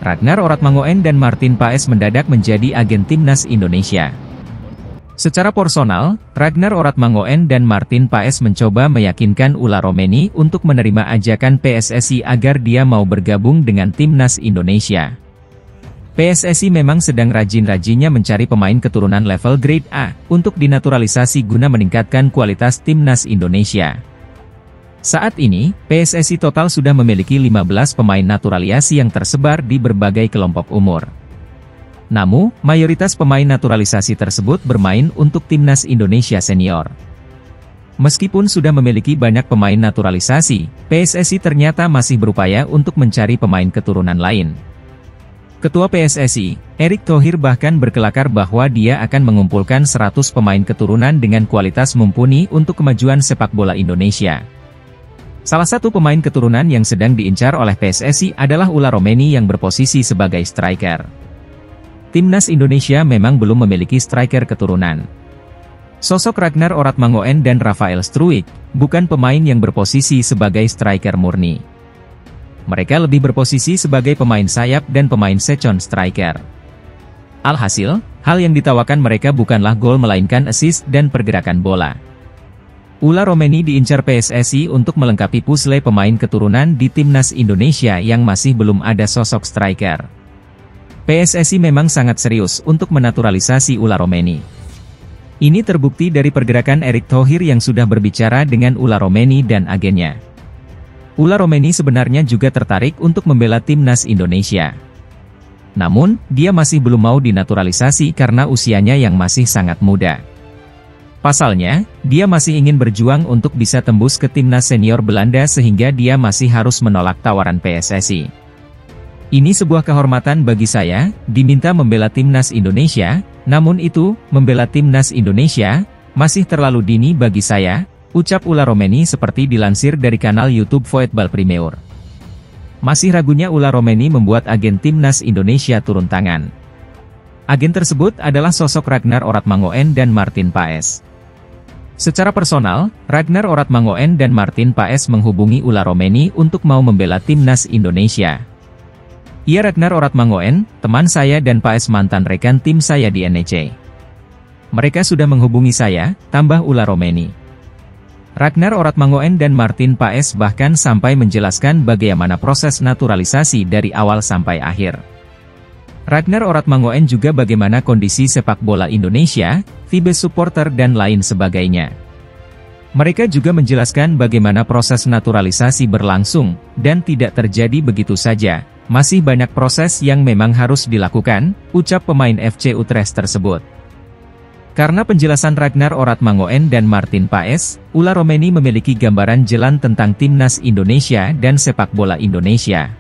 Ragnar Oratmangoen dan Martin Paes mendadak menjadi agen timnas Indonesia. Secara personal, Ragnar Oratmangoen dan Martin Paes mencoba meyakinkan Ulla Romeni untuk menerima ajakan PSSI agar dia mau bergabung dengan timnas Indonesia. PSSI memang sedang rajin-rajinnya mencari pemain keturunan level grade A untuk dinaturalisasi guna meningkatkan kualitas timnas Indonesia. Saat ini, PSSI total sudah memiliki 15 pemain naturalisasi yang tersebar di berbagai kelompok umur. Namun, mayoritas pemain naturalisasi tersebut bermain untuk timnas Indonesia senior. Meskipun sudah memiliki banyak pemain naturalisasi, PSSI ternyata masih berupaya untuk mencari pemain keturunan lain. Ketua PSSI, Erick Thohir bahkan berkelakar bahwa dia akan mengumpulkan 100 pemain keturunan dengan kualitas mumpuni untuk kemajuan sepak bola Indonesia. Salah satu pemain keturunan yang sedang diincar oleh PSSI adalah Ulla Romeni yang berposisi sebagai striker. Timnas Indonesia memang belum memiliki striker keturunan. Sosok Ragnar Oratmangoen dan Rafael Struijk bukan pemain yang berposisi sebagai striker murni. Mereka lebih berposisi sebagai pemain sayap dan pemain second striker. Alhasil, hal yang ditawarkan mereka bukanlah gol melainkan assist dan pergerakan bola. Ulla Romeni diincar PSSI untuk melengkapi puzzle pemain keturunan di timnas Indonesia yang masih belum ada sosok striker. PSSI memang sangat serius untuk menaturalisasi Ulla Romeni. Ini terbukti dari pergerakan Erick Thohir yang sudah berbicara dengan Ulla Romeni dan agennya. Ulla Romeni sebenarnya juga tertarik untuk membela timnas Indonesia. Namun, dia masih belum mau dinaturalisasi karena usianya yang masih sangat muda. Pasalnya, dia masih ingin berjuang untuk bisa tembus ke timnas senior Belanda sehingga dia masih harus menolak tawaran PSSI. Ini sebuah kehormatan bagi saya, diminta membela timnas Indonesia, namun itu, membela timnas Indonesia, masih terlalu dini bagi saya, ucap Ulla Romeni seperti dilansir dari kanal YouTube Voetbal Premier. Masih ragunya Ulla Romeni membuat agen timnas Indonesia turun tangan. Agen tersebut adalah sosok Ragnar Oratmangoen dan Martin Paes. Secara personal, Ragnar Oratmangoen dan Martin Paes menghubungi Ulla Romeni untuk mau membela timnas Indonesia. "Iya Ragnar Oratmangoen, teman saya dan Paes mantan rekan tim saya di NEC. Mereka sudah menghubungi saya," tambah Ulla Romeni. Ragnar Oratmangoen dan Martin Paes bahkan sampai menjelaskan bagaimana proses naturalisasi dari awal sampai akhir. Ragnar Oratmangoen juga bagaimana kondisi sepak bola Indonesia, FIBA supporter dan lain sebagainya. Mereka juga menjelaskan bagaimana proses naturalisasi berlangsung, dan tidak terjadi begitu saja, masih banyak proses yang memang harus dilakukan, ucap pemain FC Utrecht tersebut. Karena penjelasan Ragnar Oratmangoen dan Martin Paes, Ulla Romeni memiliki gambaran jelas tentang timnas Indonesia dan sepak bola Indonesia.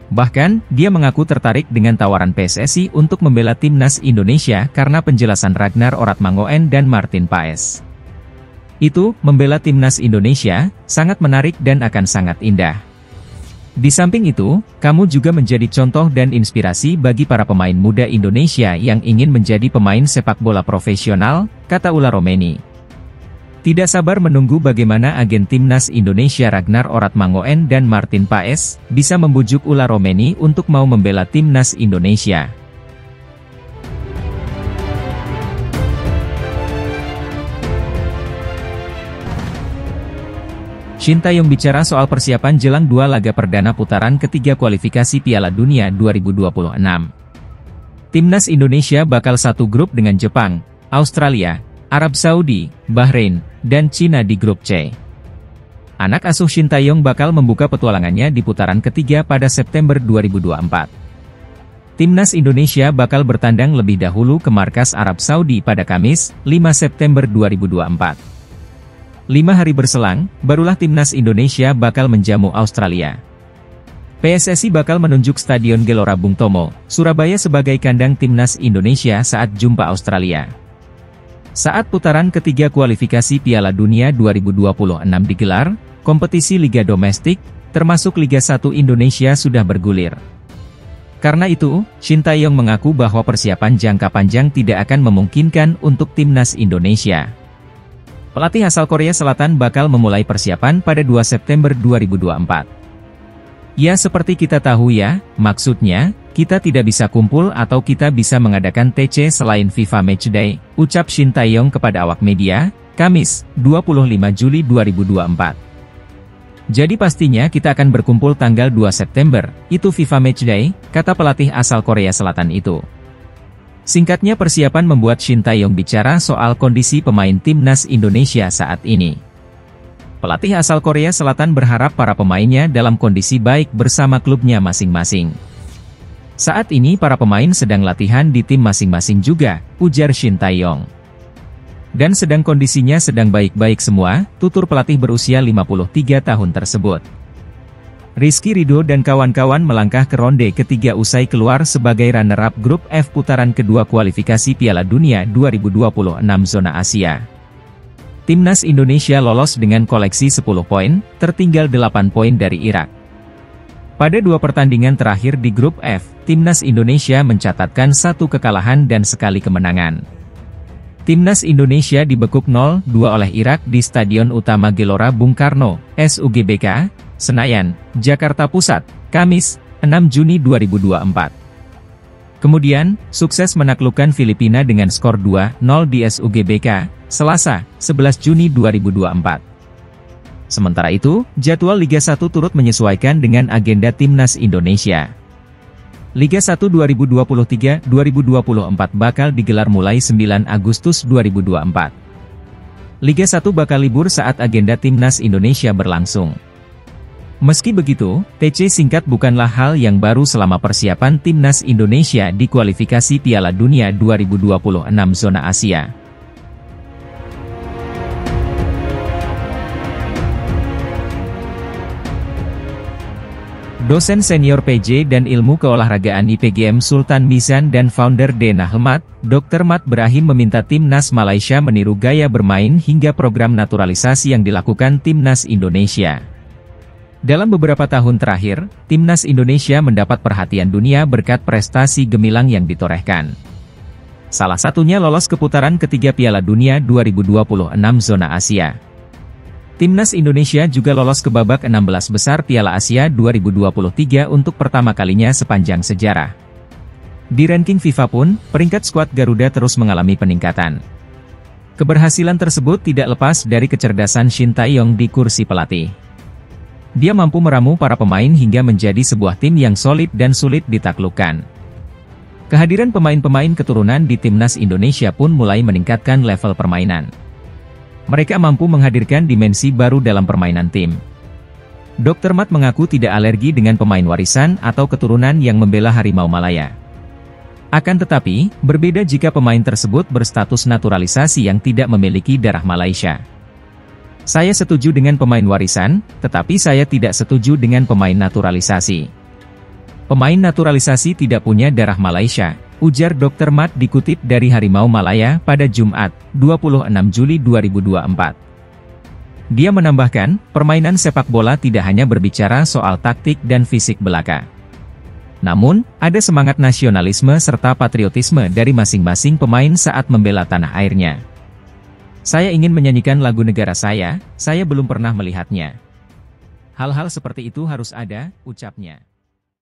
Bahkan, dia mengaku tertarik dengan tawaran PSSI untuk membela timnas Indonesia karena penjelasan Ragnar Oratmangoen dan Martin Paes. Itu, membela timnas Indonesia, sangat menarik dan akan sangat indah. Di samping itu, kamu juga menjadi contoh dan inspirasi bagi para pemain muda Indonesia yang ingin menjadi pemain sepak bola profesional, kata Ulla Romeni. Tidak sabar menunggu bagaimana agen timnas Indonesia Ragnar Oratmangoen dan Martin Paes bisa membujuk Ulla Romeni untuk mau membela timnas Indonesia. Shin Tae-yong bicara soal persiapan jelang 2 laga perdana putaran ketiga kualifikasi Piala Dunia 2026. Timnas Indonesia bakal satu grup dengan Jepang, Australia, Arab Saudi, Bahrain, dan Cina di grup C. Anak asuh Shin Tae-yong bakal membuka petualangannya di putaran ketiga pada September 2024. Timnas Indonesia bakal bertandang lebih dahulu ke markas Arab Saudi pada Kamis, 5 September 2024. 5 hari berselang, barulah timnas Indonesia bakal menjamu Australia. PSSI bakal menunjuk Stadion Gelora Bung Tomo, Surabaya sebagai kandang timnas Indonesia saat jumpa Australia. Saat putaran ketiga kualifikasi Piala Dunia 2026 digelar, kompetisi Liga Domestik, termasuk Liga 1 Indonesia sudah bergulir. Karena itu, Shin Tae-yong mengaku bahwa persiapan jangka panjang tidak akan memungkinkan untuk timnas Indonesia. Pelatih asal Korea Selatan bakal memulai persiapan pada 2 September 2024. Ya seperti kita tahu ya, maksudnya, kita tidak bisa kumpul atau kita bisa mengadakan TC selain FIFA Matchday, ucap Shin Tae-yong kepada awak media, Kamis, 25 Juli 2024. Jadi pastinya kita akan berkumpul tanggal 2 September, itu FIFA Matchday, kata pelatih asal Korea Selatan itu. Singkatnya persiapan membuat Shin Tae-yong bicara soal kondisi pemain timnas Indonesia saat ini. Pelatih asal Korea Selatan berharap para pemainnya dalam kondisi baik bersama klubnya masing-masing. Saat ini para pemain sedang latihan di tim masing-masing juga, ujar Shin Tae-yong. Dan sedang kondisinya sedang baik-baik semua, tutur pelatih berusia 53 tahun tersebut. Rizky Ridho dan kawan-kawan melangkah ke ronde ketiga usai keluar sebagai runner-up grup F putaran kedua kualifikasi Piala Dunia 2026 zona Asia. Timnas Indonesia lolos dengan koleksi 10 poin, tertinggal 8 poin dari Irak. Pada dua pertandingan terakhir di grup F, Timnas Indonesia mencatatkan 1 kekalahan dan sekali kemenangan. Timnas Indonesia dibekuk 0-2 oleh Irak di Stadion Utama Gelora Bung Karno, SUGBK, Senayan, Jakarta Pusat, Kamis, 6 Juni 2024. Kemudian, sukses menaklukkan Filipina dengan skor 2-0 di SUGBK, Selasa, 11 Juni 2024. Sementara itu, jadwal Liga 1 turut menyesuaikan dengan agenda Timnas Indonesia. Liga 1 2023-2024 bakal digelar mulai 9 Agustus 2024. Liga 1 bakal libur saat agenda Timnas Indonesia berlangsung. Meski begitu, TC singkat bukanlah hal yang baru selama persiapan Timnas Indonesia di kualifikasi Piala Dunia 2026 zona Asia. Dosen senior PJ dan Ilmu Keolahragaan IPGM Sultan Mizan dan founder Dena Hemat, Dr. Mat Brahim meminta Timnas Malaysia meniru gaya bermain hingga program naturalisasi yang dilakukan Timnas Indonesia. Dalam beberapa tahun terakhir, Timnas Indonesia mendapat perhatian dunia berkat prestasi gemilang yang ditorehkan. Salah satunya lolos ke putaran ketiga Piala Dunia 2026 zona Asia. Timnas Indonesia juga lolos ke babak 16 besar Piala Asia 2023 untuk pertama kalinya sepanjang sejarah. Di ranking FIFA pun, peringkat skuad Garuda terus mengalami peningkatan. Keberhasilan tersebut tidak lepas dari kecerdasan Shin Tae-yong di kursi pelatih. Dia mampu meramu para pemain hingga menjadi sebuah tim yang solid dan sulit ditaklukkan. Kehadiran pemain-pemain keturunan di Timnas Indonesia pun mulai meningkatkan level permainan. Mereka mampu menghadirkan dimensi baru dalam permainan tim. Dr. Mat mengaku tidak alergi dengan pemain warisan atau keturunan yang membela Harimau Malaya. Akan tetapi, berbeda jika pemain tersebut berstatus naturalisasi yang tidak memiliki darah Malaysia. Saya setuju dengan pemain warisan, tetapi saya tidak setuju dengan pemain naturalisasi. Pemain naturalisasi tidak punya darah Malaysia, ujar Dr. Mat dikutip dari Harimau Malaya pada Jumat, 26 Juli 2024. Dia menambahkan, permainan sepak bola tidak hanya berbicara soal taktik dan fisik belaka. Namun, ada semangat nasionalisme serta patriotisme dari masing-masing pemain saat membela tanah airnya. Saya ingin menyanyikan lagu negara saya belum pernah melihatnya. Hal-hal seperti itu harus ada, ucapnya.